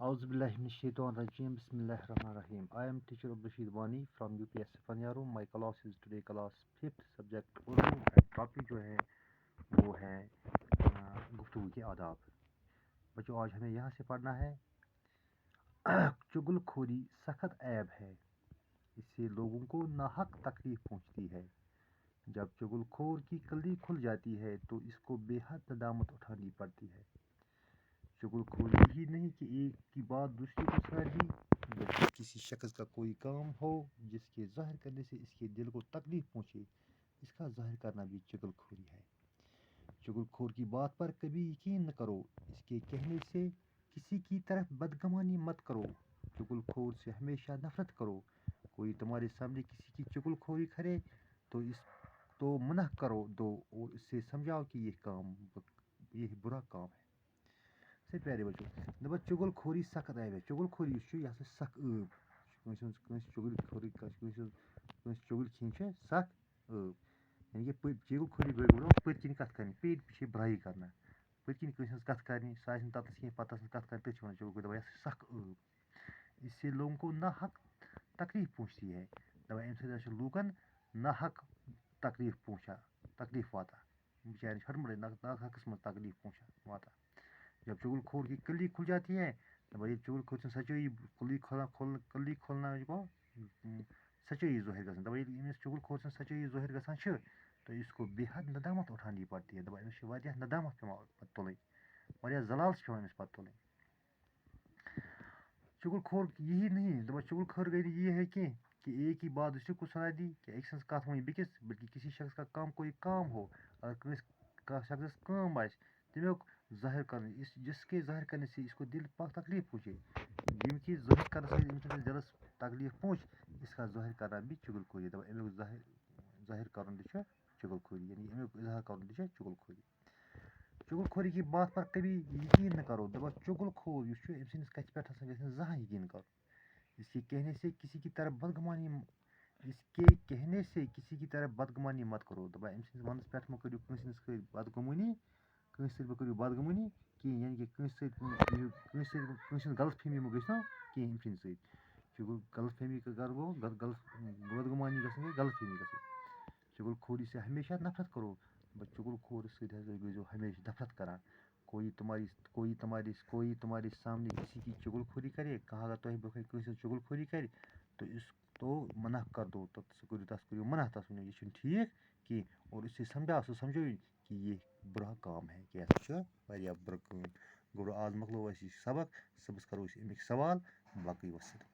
Auzu billahi minash-shaytanir-rajim. Bismillahir-rahmanir-rahim. I am teacher Abdul Wani from UPS Fanyaru. My class is today class 5th subject Urdu and topic जो है वो है गुफ्तगू के आदाब। बच्चों आज हमें यहाँ से पढ़ना है चुगलखोरी सख्त ऐब है, इससे लोगों को नाहक तकलीफ पहुँचती है। जब चुगलखोर की कली खुल जाती है तो इसको बेहद नदामत उठानी पड़ती है। चुगलखोरी ही नहीं कि एक की बात दूसरे को सुना दी, बल्कि किसी शख्स का कोई काम हो जिसके ज़ाहिर करने से इसके दिल को तकलीफ पहुँचे, इसका ज़ाहिर करना भी चुगलखोरी है। चुगलखोर की बात पर कभी यकीन न करो, इसके कहने से किसी की तरफ बदगुमानी मत करो। चुगलखोर से हमेशा नफरत करो। कोई तुम्हारे सामने किसी की चुगलखोरी करे तो मना करो दो और इससे समझाओ कि यह बुरा काम है। से प्यारे बच्चों दपा चुगलखोरी सख्त ऐब है। चुगलखोरी यह सख ऐब चुगलखोरी चुगल खीन सख ऐब, यानी कि चुगलखोरी गो पत्किन कथ कर पेट पीछे बुराई करना, पत्किन कथ कर तथस कह पतस कथ कर तथ वन चुगलखोरी दपा सख ऐब। इससे लोगों को ना हक तकलीफ पहुँचती है। दपा अमे सत लूकन ना हक तकलीफ वाता, बेचारे हटमड़े ना हकस मज तकलीफ पहुँचा वाता। जब चुगलखोर की कली खुल जाती है तो भाई चुगलखोर सच्चाई कली खोलना को सच्चाई ज़ाहिर गसान। दपा अमिस चुगलखोर सच्चाई ज़ाहिर गसान तो इसको बेहद नदामत उठानी पड़ती है। दपा अमिस वारियाह नदामत पेवान पत्त तुलनी, वारियाह जलाल पेवान अमिस पत्त तुलनी। चुगलखोर यही नहीं, दपा चुगलखोरी ये है कि एक ही बात दूसरे को सुना दी कि एक सज कथ वन बेकिस, बल्कि किसी शख्स का कोई काम हो, अगर शख्स काम आए तमिक ज़ाहिर कर, जिसके ज़ाहिर करने से इसको दिल तकलीफ पहुँचे, यमि ज़ाहिर करने से दिलस तकलीफ पहुँच, इसका ज़ाहिर करना भी चुगलखोरी। दपा अमुक ज़ाहिर कर चुगलखोरी, यानी अमुक इजहार कर चुगलखोरी। चुगलखोरी की बात पर कभी यकीन न करो। दपा चुगलखोर अम सस कथ पे जहाँ यकीन करो। इसके कहने से किसी की तरफ बदगुमानी मत करो। दपा अम सस वंस पे मो करो बदगुमानी, करो बदगुमानी कहें, यानी कि गलत फहमी मो गो कहें अम सत गलत फहमी गो बदगुमानी गलत फहमी ग। चुगलखोरी से हमेशा नफरत करो। चुगलखोर सो हमेशा नफरत करा। कोई तुम्हारे सामने किसी की चुगलखोरी करे, कहा तुम ब्रोह चुगलखोरी कर तो मना कर दो, तस करो मना, तस वो यह ठीक कि, और इससे समझो कि ये बुरा काम है, कि यह बुरा काम। गो आज मकलो सबक, सबस करो अमिक सवाल बाकी वसलम।